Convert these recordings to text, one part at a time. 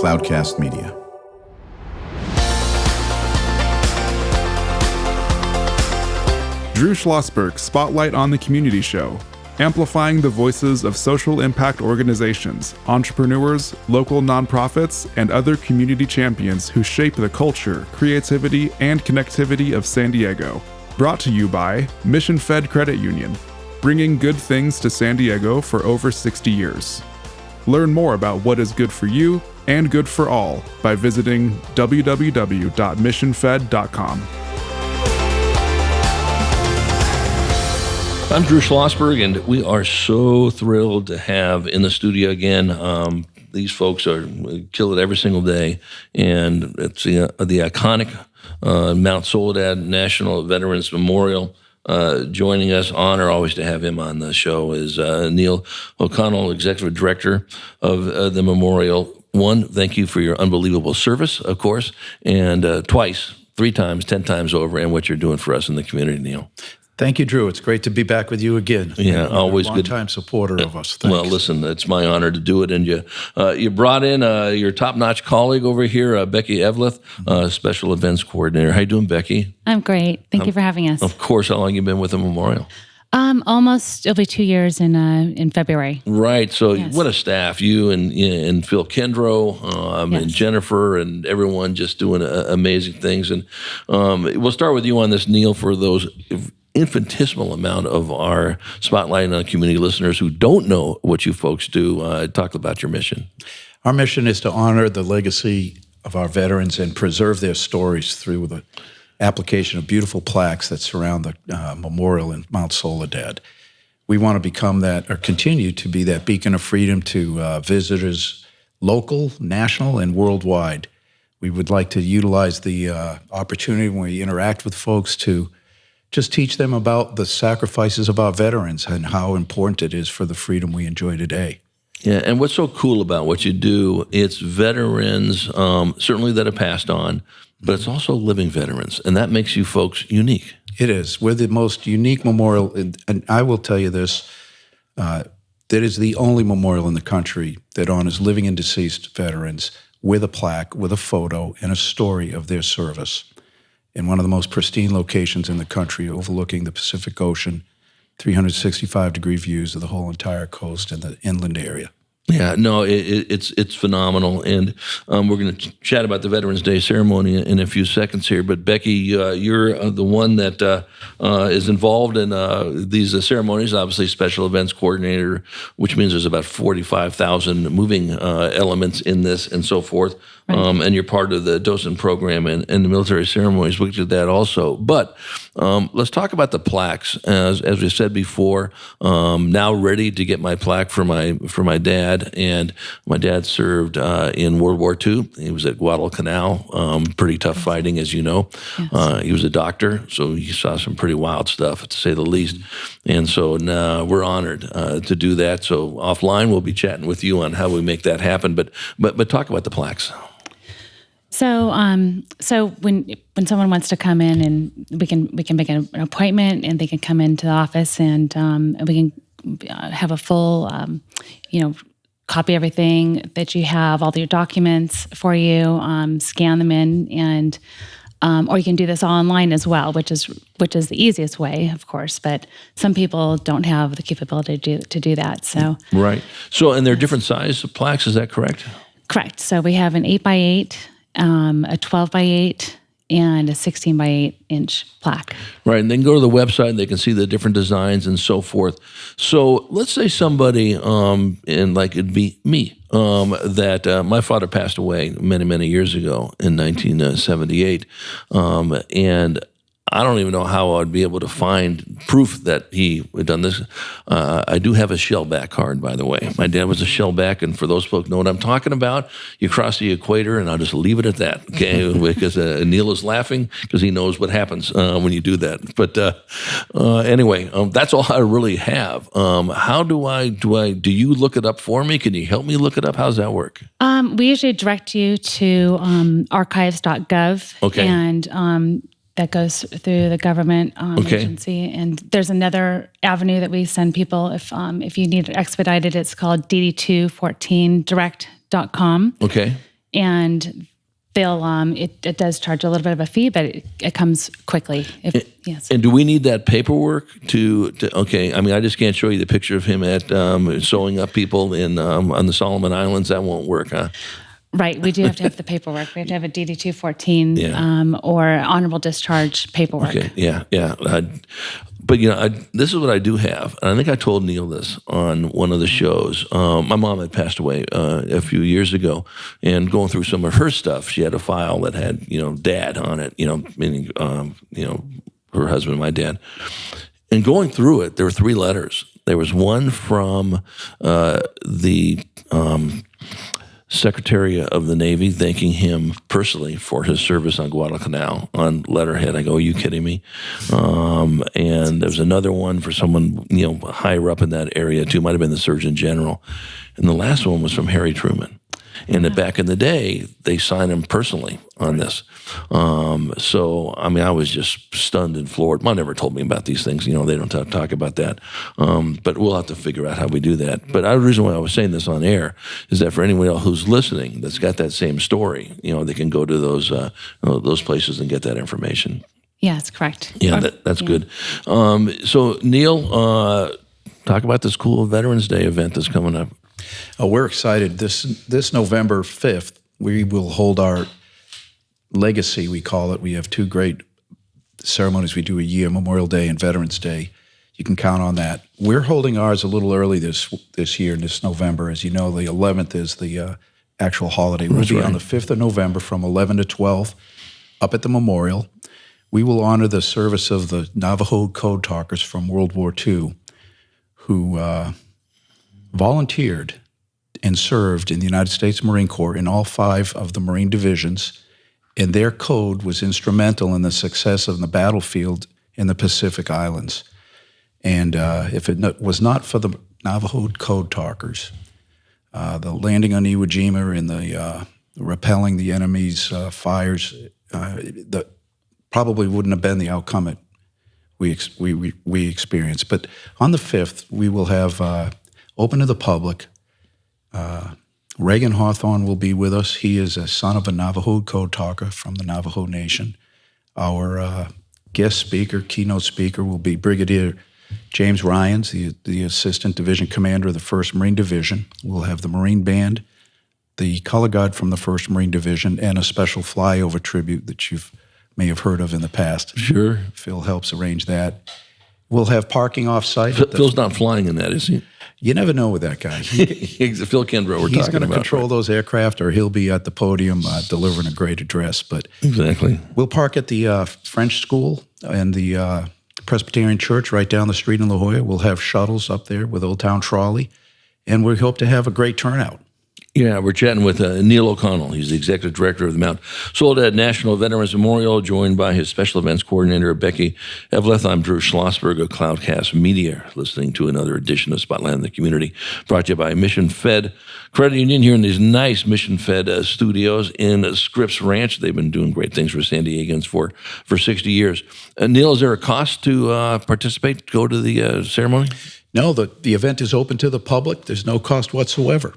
Cloudcast Media. Drew Schlosberg Spotlight on the Community Show, amplifying the voices of social impact organizations, entrepreneurs, local nonprofits, and other community champions who shape the culture, creativity, and connectivity of San Diego. Brought to you by Mission Fed Credit Union, bringing good things to San Diego for over 60 years. Learn more about what is good for you and good for all by visiting www.missionfed.com. I'm Drew Schlosberg, and we are so thrilled to have in the studio again. These folks kill it every single day, and it's the iconic Mount Soledad National Veterans Memorial. Joining us, honor always to have him on the show, is Neil O'Connell, Executive Director of the Memorial. One, thank you for your unbelievable service, of course, and twice, 3 times, 10 times over, and what you're doing for us in the community, Neil. Thank you, Drew. It's great to be back with you again. Yeah, always good. Long-time supporter of us. Thanks. Well, listen, it's my honor to do it. And you brought in your top-notch colleague over here, Becky Evleth, Special Events Coordinator. How you doing, Becky? I'm great. Thank you for having us. Of course. How long have you been with the Memorial? Almost, it'll be 2 years in February. Right. So what a staff. You and Phil Kendrow and Jennifer and everyone just doing amazing things. And we'll start with you on this, Neil, for those infinitesimal amount of our Spotlight on Community listeners who don't know what you folks do. Talk about your mission. Our mission is to honor the legacy of our veterans and preserve their stories through the application of beautiful plaques that surround the memorial in Mount Soledad. We want to become that, or continue to be that beacon of freedom to visitors, local, national, and worldwide. We would like to utilize the opportunity when we interact with folks to just teach them about the sacrifices of our veterans and how important it is for the freedom we enjoy today. Yeah, and what's so cool about what you do, it's veterans, certainly that have passed on, but it's also living veterans, and that makes you folks unique. It is. We're the most unique memorial, and I will tell you this, that is the only memorial in the country that honors living and deceased veterans with a plaque, with a photo, and a story of their service in one of the most pristine locations in the country, overlooking the Pacific Ocean, 365-degree views of the whole entire coast and the inland area. Yeah, no, it's phenomenal, and we're going to chat about the Veterans Day ceremony in a few seconds here. But Becky, you're the one that is involved in these ceremonies. Obviously, special events coordinator, which means there's about 45,000 moving elements in this, and so forth. Right. And you're part of the docent program and the military ceremonies. We did that also. But let's talk about the plaques. As we said before, now ready to get my plaque for my dad. And my dad served in World War II. He was at Guadalcanal. Pretty tough fighting, as you know. Yes. He was a doctor, so he saw some pretty wild stuff, to say the least. And so now we're honored to do that. So offline, we'll be chatting with you on how we make that happen. But talk about the plaques. So when someone wants to come in, and we can make an appointment, and they can come into the office, and we can have a full, copy everything that you have, all your documents for you, scan them in, and or you can do this all online as well, which is the easiest way, of course. But some people don't have the capability to do that. So right. So and there are different sizes of plaques. Is that correct? Correct. So we have an 8x8. A 12x8 and a 16x8 inch plaque. Right, and they can go to the website and they can see the different designs and so forth. So let's say somebody, and like it'd be me, that my father passed away many, many years ago in 1978, and I don't even know how I'd be able to find proof that he had done this. I do have a shellback card, by the way. My dad was a shellback, and for those folks who know what I'm talking about, you cross the equator, and I'll just leave it at that, okay? Because Neil is laughing because he knows what happens when you do that. But anyway, that's all I really have. How do you look it up for me? Can you help me look it up? How's that work? We usually direct you to archives.gov. Okay. And that goes through the government agency. And there's another avenue that we send people if you need it expedited. It's called dd214direct.com. Okay. and they'll it does charge a little bit of a fee, but it comes quickly. Yes. And do we need that paperwork to? Okay, I mean, I just can't show you the picture of him at sewing up people in on the Solomon Islands. That won't work, huh? Right. We do have to have the paperwork. We have to have a DD 214 or honorable discharge paperwork. Okay. Yeah. But this is what I do have, and I think I told Neil this on one of the shows. My mom had passed away a few years ago, and going through some of her stuff, she had a file that had Dad on it. Meaning her husband, my dad. And going through it, there were 3 letters. There was one from the Secretary of the Navy thanking him personally for his service on Guadalcanal on letterhead. I go, are you kidding me? And there was another one for someone higher up in that area too. Might have been the Surgeon General. And the last one was from Harry Truman. And back in the day, they signed him personally on this. So, I mean, I was just stunned and floored. Mom never told me about these things. They don't talk about that. But we'll have to figure out how we do that. But the reason why I was saying this on air is that for anyone else who's listening that's got that same story, they can go to those places and get that information. Yeah, that's correct. Yeah, that's good. So, Neil, talk about this cool Veterans Day event that's coming up. Oh, we're excited. This November 5th, we will hold our legacy, we call it. We have 2 great ceremonies we do a year, Memorial Day and Veterans Day. You can count on that. We're holding ours a little early this year, this November. As you know, the 11th is the actual holiday. We'll be on the 5th of November from 11 to 12 up at the Memorial. We will honor the service of the Navajo Code Talkers from World War II who volunteered and served in the United States Marine Corps in all 5 of the Marine divisions, and their code was instrumental in the success of the battlefield in the Pacific Islands. And if it was not for the Navajo Code Talkers, the landing on Iwo Jima and the repelling the enemy's fires, that probably wouldn't have been the outcome we experienced. But on the 5th, we will have open to the public. Reagan Hawthorne will be with us. He is a son of a Navajo Code Talker from the Navajo Nation. Our guest speaker, keynote speaker, will be Brigadier James Ryans, the Assistant Division Commander of the 1st Marine Division. We'll have the Marine Band, the Color Guard from the 1st Marine Division, and a special flyover tribute that you may have heard of in the past. Sure. Phil helps arrange that. We'll have parking off-site. Phil's not flying in that, is he? You never know with that guy. Phil Kendrow, we're talking about. He's going to control those aircraft, or he'll be at the podium delivering a great address. But exactly. We'll park at the French School and the Presbyterian Church right down the street in La Jolla. We'll have shuttles up there with Old Town Trolley, and we hope to have a great turnout. Yeah, we're chatting with Neil O'Connell. He's the executive director of the Mount Soledad National Veterans Memorial, joined by his special events coordinator, Becky Evleth. I'm Drew Schlosberg of Cloudcast Media, listening to another edition of Spotlight in the Community, brought to you by Mission Fed Credit Union here in these nice Mission Fed studios in Scripps Ranch. They've been doing great things for San Diegans for 60 years. Neil, is there a cost to participate, go to the ceremony? No, the event is open to the public. There's no cost whatsoever.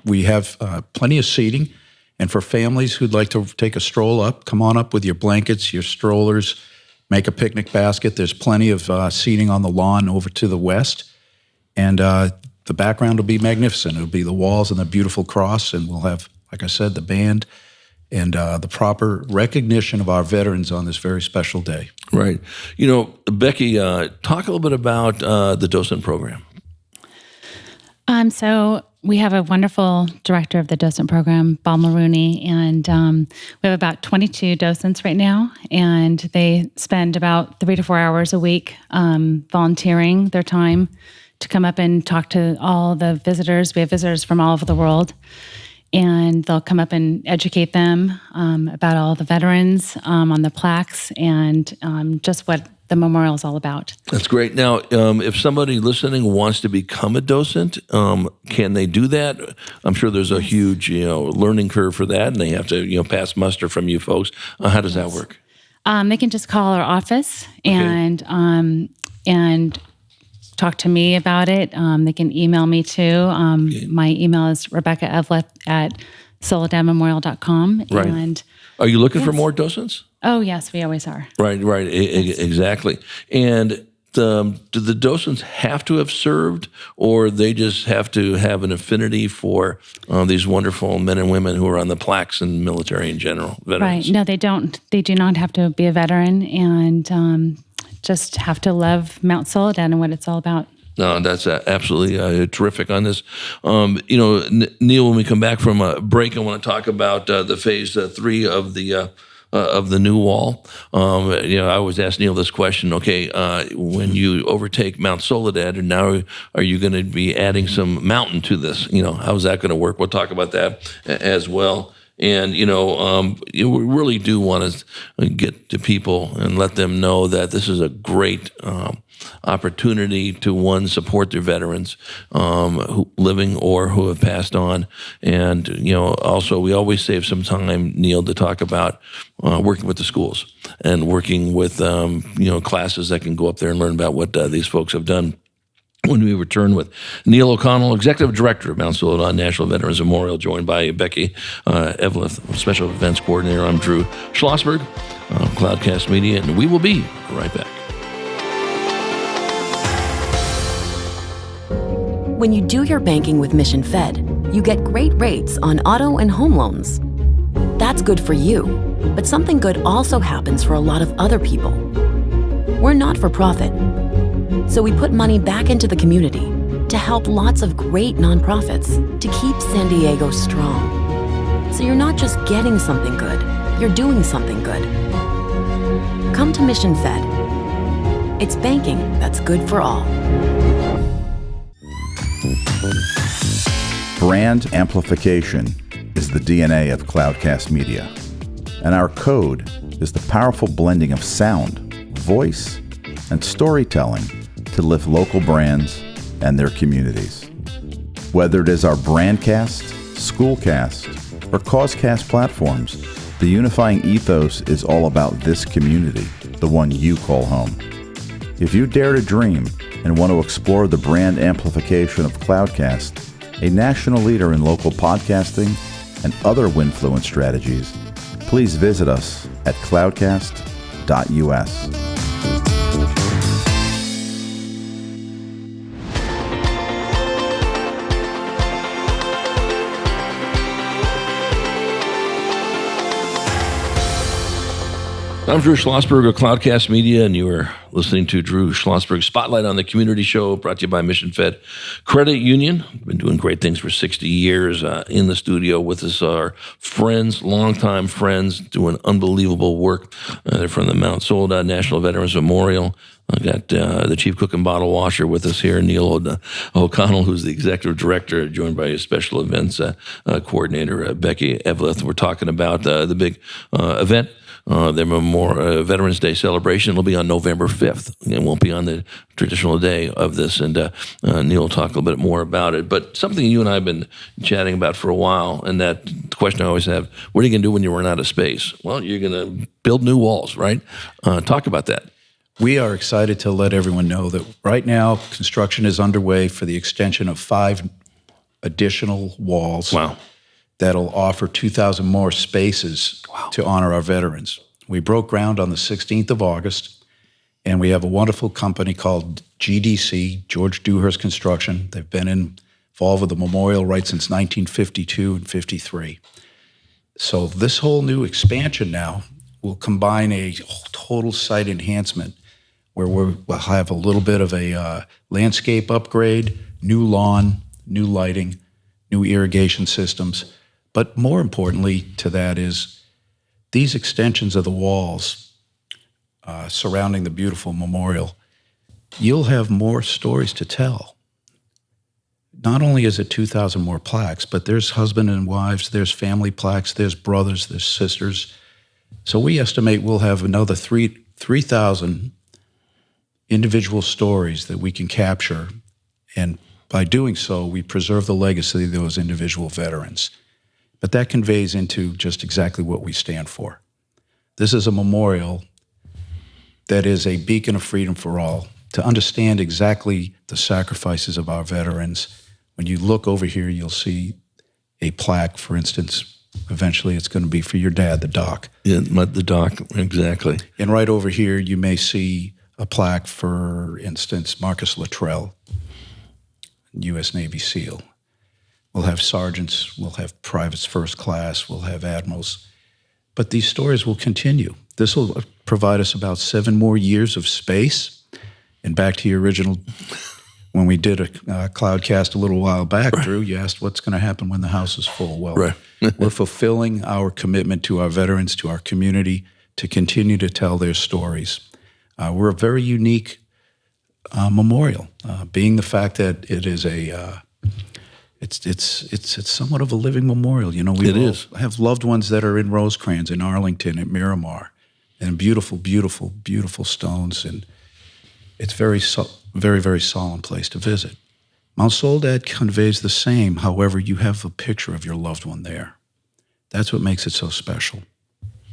We have plenty of seating, and for families who'd like to take a stroll up, come on up with your blankets, your strollers, make a picnic basket. There's plenty of seating on the lawn over to the west, and the background will be magnificent. It'll be the walls and the beautiful cross, and we'll have, like I said, the band and the proper recognition of our veterans on this very special day. Right. Becky, talk a little bit about the docent program. So we have a wonderful director of the docent program, Bob Maroney, and we have about 22 docents right now, and they spend about 3 to 4 hours a week volunteering their time to come up and talk to all the visitors. We have visitors from all over the world, and they'll come up and educate them about all the veterans on the plaques and just what the memorial is all about. That's great. Now, if somebody listening wants to become a docent, can they do that? I'm sure there's a huge, learning curve for that, and they have to, pass muster from you folks. How does that work? They can just call our office and talk to me about it. They can email me too. My email is Rebecca Evleth at soledadmemorial.com. Right. And Are you looking for more docents? oh, yes, we always are. Right, exactly. And do the docents have to have served, or they just have to have an affinity for these wonderful men and women who are on the plaques in the military in general, veterans? Right. No, they don't. They do not have to be a veteran, and just have to love Mount Soledad and what it's all about. No, that's absolutely terrific on this. Neil, when we come back from a break, I want to talk about the phase 3 of the new wall. I always ask Neil this question, okay, when you overtake Mount Soledad, and now are you going to be adding some mountain to this? How's that going to work? We'll talk about that as well. And, we really do want to get to people and let them know that this is a great opportunity to, one, support their veterans who living or who have passed on. And, also we always save some time, Neil, to talk about working with the schools and working with, classes that can go up there and learn about what these folks have done. When we return with Neil O'Connell, Executive Director of Mount Soledad National Veterans Memorial, joined by Becky Evleth, Special Events Coordinator. I'm Drew Schlosberg, Cloudcast Media, and we will be right back. When you do your banking with Mission Fed, you get great rates on auto and home loans. That's good for you, but something good also happens for a lot of other people. We're not for profit, so we put money back into the community to help lots of great nonprofits to keep San Diego strong. So you're not just getting something good, you're doing something good. Come to Mission Fed. It's banking that's good for all. Brand amplification is the DNA of Cloudcast Media, and our code is the powerful blending of sound, voice, and storytelling to lift local brands and their communities. Whether it is our Brandcast, Schoolcast, or Causecast platforms, the unifying ethos is all about this community, the one you call home. If you dare to dream and want to explore the brand amplification of Cloudcast, a national leader in local podcasting and other Winfluence strategies, please visit us at cloudcast.us. I'm Drew Schlosberg of Cloudcast Media, and you are listening to Drew Schlosberg Spotlight on the Community Show, brought to you by Mission Fed Credit Union. Been doing great things for 60 years. In the studio with us are friends, longtime friends, doing unbelievable work. They're from the Mount Soledad National Veterans Memorial. I got the chief cook and bottle washer with us here, Neil O'Connell, who's the executive director, joined by his special events coordinator, Becky Evleth. We're talking about the big event. Their Veterans Day celebration will be on November 5th. It won't be on the traditional day of this, and Neil will talk a little bit more about it. But something you and I have been chatting about for a while, and that question I always have, what are you going to do when you run out of space? Well, you're going to build new walls, right? Talk about that. We are excited to let everyone know that right now construction is underway for the extension of 5 additional walls. Wow. That'll offer 2,000 more spaces to honor our veterans. We broke ground on the 16th of August, and we have a wonderful company called GDC, George Dewhurst Construction. They've been involved with the memorial right since 1952 and 53. So this whole new expansion now will combine a total site enhancement where we'll have a little bit of a landscape upgrade, new lawn, new lighting, new irrigation systems. But more importantly to that is these extensions of the walls surrounding the beautiful memorial, you'll have more stories to tell. Not only is it 2,000 more plaques, but there's husband and wives, there's family plaques, there's brothers, there's sisters. So we estimate we'll have another 3,000 individual stories that we can capture. And by doing so, we preserve the legacy of those individual veterans. But that conveys into just exactly what we stand for. This is a memorial that is a beacon of freedom for all, to understand exactly the sacrifices of our veterans. When you look over here, you'll see a plaque, for instance. Eventually, it's going to be for your dad, the doc. Yeah, the doc, exactly. And right over here, you may see a plaque, for instance, Marcus Luttrell, U.S. Navy SEAL. We'll have sergeants, we'll have privates first class, we'll have admirals. But these stories will continue. This will provide us about 7 more years of space. And back to your original, when we did a Cloudcast a little while back, right. Drew, you asked what's going to happen when the house is full. Well, right. We're fulfilling our commitment to our veterans, to our community, to continue to tell their stories. We're a very unique memorial, being the fact that it is it's somewhat of a living memorial. You know, we have loved ones that are in Rosecrans, in Arlington, at Miramar, and beautiful, beautiful, beautiful stones, and it's very, very solemn place to visit. Mount Soledad conveys the same. However, you have a picture of your loved one there. That's what makes it so special.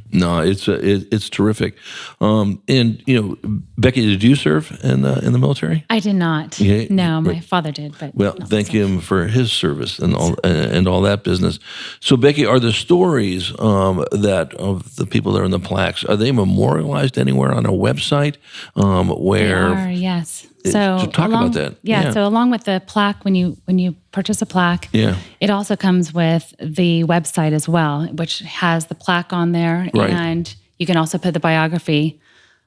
No, it's terrific. And you know, Becky, did you serve in the military? I did not. Yeah, no, my father did. But well, thank him for his service and all that business. So, Becky, are the stories that of the people that are in the plaques, are they memorialized anywhere on a website? Where they are, yes. So talk about that. Yeah. So along with the plaque, when you purchase a plaque, it also comes with the website as well, which has the plaque on there, right. And you can also put the biography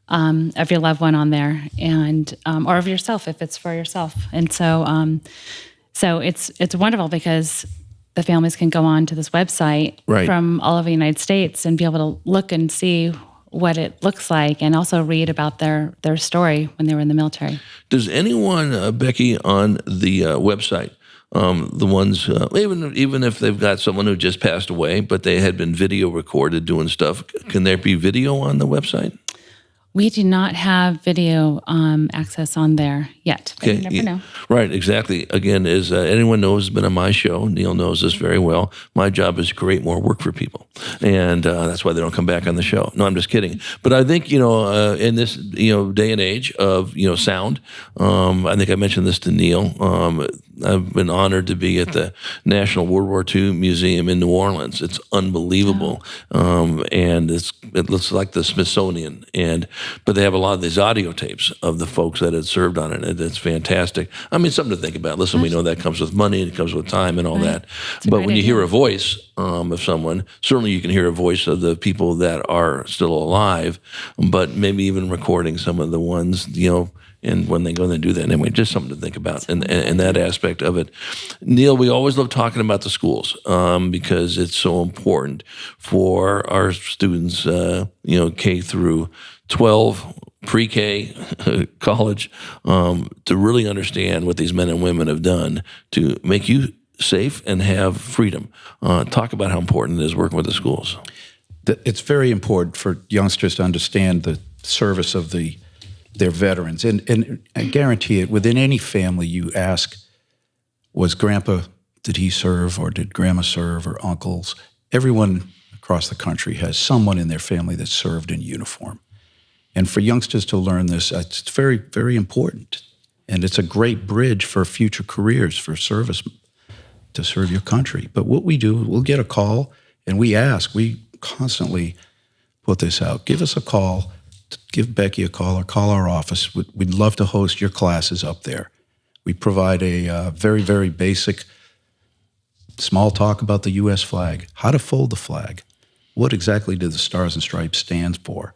of your loved one on there, and or of yourself if it's for yourself. And so, so it's wonderful because the families can go on to this website right. from all over the United States and be able to look and see what it looks like, and also read about their story when they were in the military. Does anyone, Becky, on the website, the ones, even if they've got someone who just passed away, but they had been video recorded doing stuff, can there be video on the website? We do not have video access on there yet. But you never know. Right, exactly. Again, as anyone knows, has been on my show, Neil knows this very well, my job is to create more work for people. And that's why they don't come back on the show. No, I'm just kidding. But I think, in this, day and age of, sound, I think I mentioned this to Neil, I've been honored to be at the National World War II Museum in New Orleans. It's unbelievable. And it looks like the Smithsonian. But they have a lot of these audio tapes of the folks that had served on it. It's fantastic. I mean, something to think about. Listen, we know that comes with money and it comes with time and all that. But when you hear a voice of someone, certainly you can hear a voice of the people that are still alive, but maybe even recording some of the ones, and when they go and do that, anyway, just something to think about and that aspect of it. Neil, we always love talking about the schools because it's so important for our students, K through 12, pre-K, college, to really understand what these men and women have done to make you safe and have freedom. Talk about how important it is working with the schools. It's very important for youngsters to understand the service of their veterans. And I guarantee it, within any family you ask, was Grandpa, did he serve, or did Grandma serve, or uncles? Everyone across the country has someone in their family that served in uniform. And for youngsters to learn this, it's very, very important. And it's a great bridge for future careers, for service, to serve your country. But what we do, we'll get a call, and we constantly put this out. Give us a call. Give Becky a call or call our office. We'd love to host your classes up there. We provide a very, very basic small talk about the U.S. flag, how to fold the flag, what exactly do the Stars and Stripes stand for.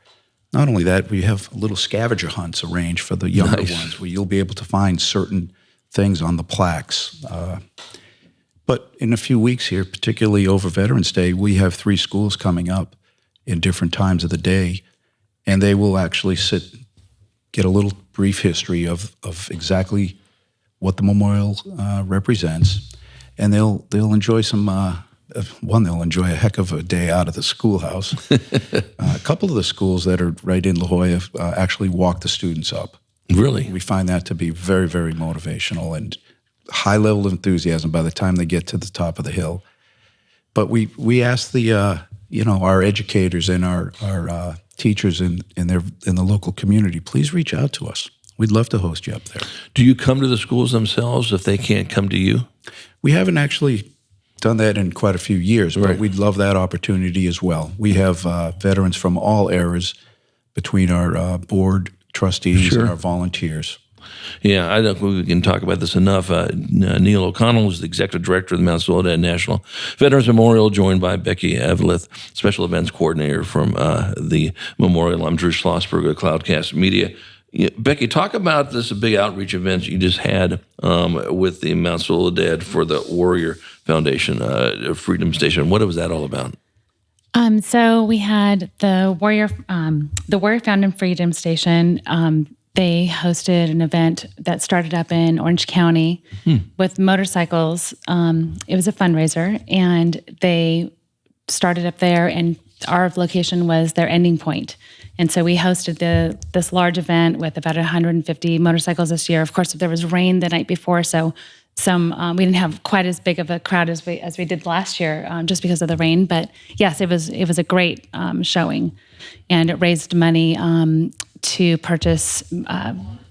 Not only that, we have little scavenger hunts arranged for the younger ones where you'll be able to find certain things on the plaques. But in a few weeks here, particularly over Veterans Day, we have 3 schools coming up in different times of the day. And they will actually get a little brief history of exactly what the memorial represents, and they'll enjoy some. They'll enjoy a heck of a day out of the schoolhouse. A couple of the schools that are right in La Jolla actually walk the students up. Really, we find that to be very, very motivational and high level of enthusiasm by the time they get to the top of the hill. But we ask our educators and our teachers in the local community, please reach out to us. We'd love to host you up there. Do you come to the schools themselves if they can't come to you? We haven't actually done that in quite a few years, but Right. we'd love that opportunity as well. We have veterans from all eras between our board trustees Sure. and our volunteers. Yeah, I don't think we can talk about this enough. Neil O'Connell is the executive director of the Mount Soledad National Veterans Memorial, joined by Becky Evleth, special events coordinator from the memorial. I'm Drew Schlosberg of Cloudcast Media. Yeah, Becky, talk about this big outreach event you just had with the Mount Soledad for the Warrior Foundation Freedom Station. What was that all about? So we had the Warrior Foundation Freedom Station. They hosted an event that started up in Orange County with motorcycles. It was a fundraiser, and they started up there, and our location was their ending point. And so we hosted this large event with about 150 motorcycles this year. Of course, there was rain the night before, so we didn't have quite as big of a crowd as we did last year, just because of the rain. But yes, it was a great showing, and it raised money to purchase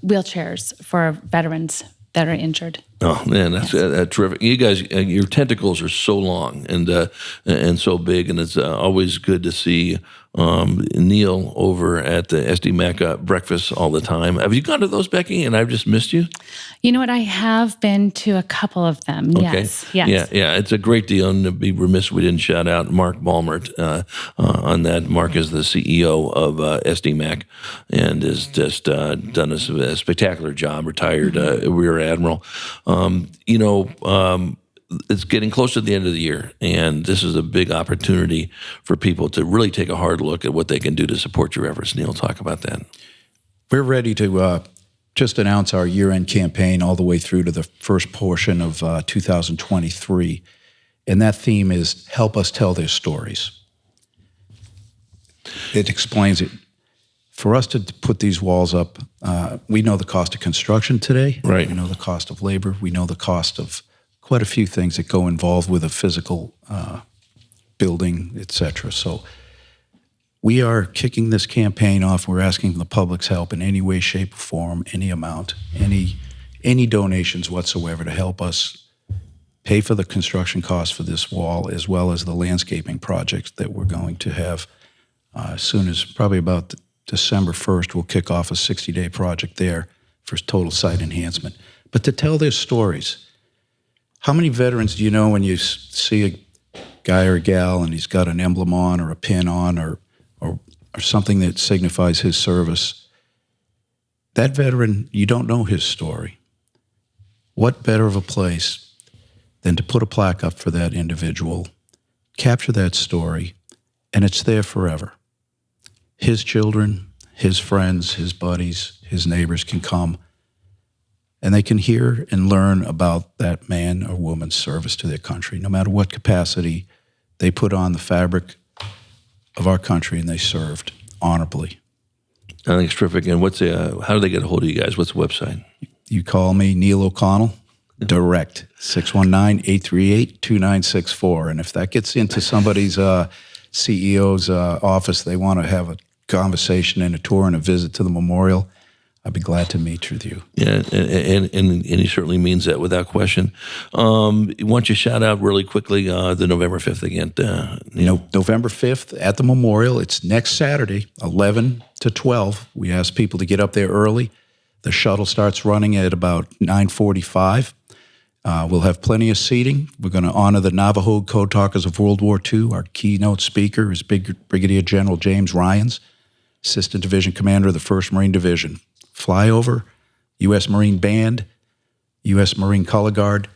wheelchairs for veterans that are injured. Oh man, that's terrific! You guys, your tentacles are so long and so big, and it's always good to see Neil over at the SDMAC breakfast all the time. Have you gone to those, Becky? And I've just missed you. You know what? I have been to a couple of them. Okay. Yes. Yeah. It's a great deal, and it'd be remiss if we didn't shout out Mark Balmert on that. Mark is the CEO of SDMAC and has just done a spectacular job. Retired Rear Admiral. It's getting close to the end of the year, and this is a big opportunity for people to really take a hard look at what they can do to support your efforts. Neil, talk about that. We're ready to just announce our year-end campaign all the way through to the first portion of 2023, and that theme is Help Us Tell Their Stories. It explains it. For us to put these walls up, we know the cost of construction today. Right. We know the cost of labor. We know the cost of quite a few things that go involved with a physical building, et cetera. So we are kicking this campaign off. We're asking the public's help in any way, shape, or form, any amount, any donations whatsoever to help us pay for the construction costs for this wall, as well as the landscaping projects that we're going to have as soon as probably about December 1st. We'll kick off a 60-day project there for total site enhancement. But to tell their stories. How many veterans do you know when you see a guy or a gal and he's got an emblem on or a pin on or something that signifies his service? That veteran, you don't know his story. What better of a place than to put a plaque up for that individual, capture that story, and it's there forever. His children, his friends, his buddies, his neighbors can come, and they can hear and learn about that man or woman's service to their country, no matter what capacity they put on the fabric of our country and they served honorably. I think it's terrific. And how do they get a hold of you guys? What's the website? You call me, Neil O'Connell, direct, 619-838-2964. And if that gets into somebody's CEO's office, they want to have a conversation and a tour and a visit to the memorial, I'd be glad to meet with you. Yeah, and he certainly means that without question. Why don't you shout out really quickly the November 5th again? November 5th at the memorial. It's next Saturday, 11 to 12. We ask people to get up there early. The shuttle starts running at about 9:45. We'll have plenty of seating. We're going to honor the Navajo Code Talkers of World War II. Our keynote speaker is Brigadier General James Ryans, Assistant Division Commander of the 1st Marine Division. Flyover, U.S. Marine Band, U.S. Marine Color Guard.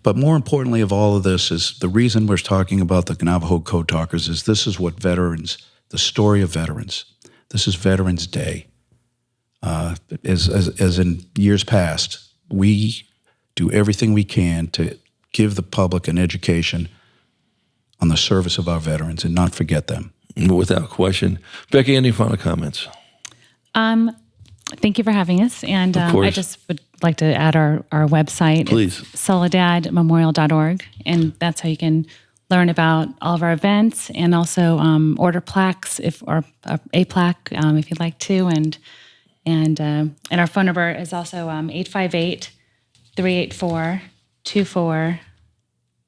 But more importantly of all of this is the reason we're talking about the Navajo Code Talkers is this is what veterans, the story of veterans. This is Veterans Day. As in years past, we do everything we can to give the public an education on the service of our veterans and not forget them. Without question. Becky, any final comments? Thank you for having us. And I just would like to add our website. Please. It's soledadmemorial.org. And that's how you can learn about all of our events and also order plaques or a plaque if you'd like to. And our phone number is also 858-384-2406.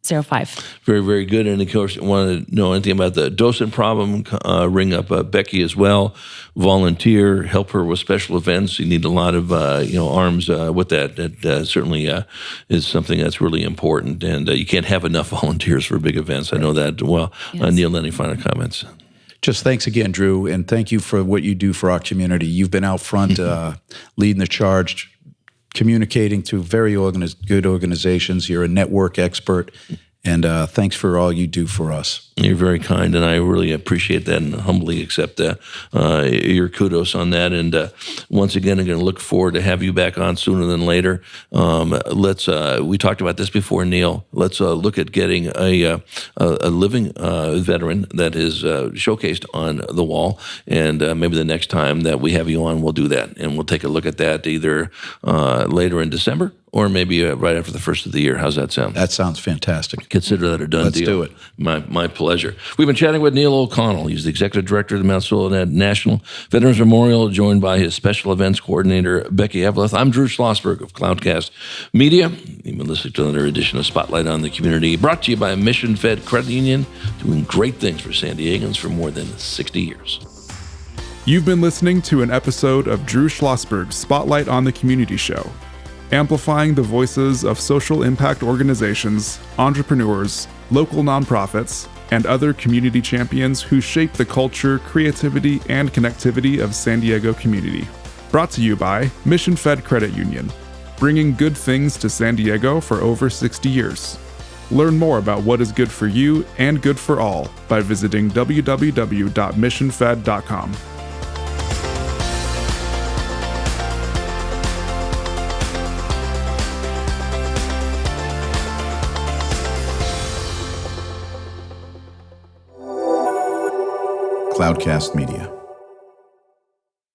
05. Very, very good. And of course, want to know anything about the docent problem, ring up Becky as well. Volunteer, help her with special events. You need a lot of arms with that. That certainly is something that's really important. And you can't have enough volunteers for big events. I know that well. Yes. Neil, any final comments? Just thanks again, Drew, and thank you for what you do for our community. You've been out front leading the charge, communicating through very good organizations. You're a network expert, and thanks for all you do for us. You're very kind, and I really appreciate that and humbly accept your kudos on that. And once again, I'm going to look forward to have you back on sooner than later. We talked about this before, Neil. Let's look at getting a living veteran that is showcased on the wall. And maybe the next time that we have you on, we'll do that. And we'll take a look at that either later in December or maybe right after the first of the year. How's that sound? That sounds fantastic. Consider that a done Let's deal. do it. My pleasure. We've been chatting with Neil O'Connell. He's the executive director of the Mount Soledad National Veterans Memorial, joined by his special events coordinator, Becky Evleth. I'm Drew Schlosberg of Cloudcast Media. You've been listening to another edition of Spotlight on the Community, brought to you by Mission Fed Credit Union, doing great things for San Diegans for more than 60 years. You've been listening to an episode of Drew Schlosberg's Spotlight on the Community show, amplifying the voices of social impact organizations, entrepreneurs, local nonprofits, and other community champions who shape the culture, creativity, and connectivity of San Diego community. Brought to you by Mission Fed Credit Union, bringing good things to San Diego for over 60 years. Learn more about what is good for you and good for all by visiting www.missionfed.com. Cloudcast Media.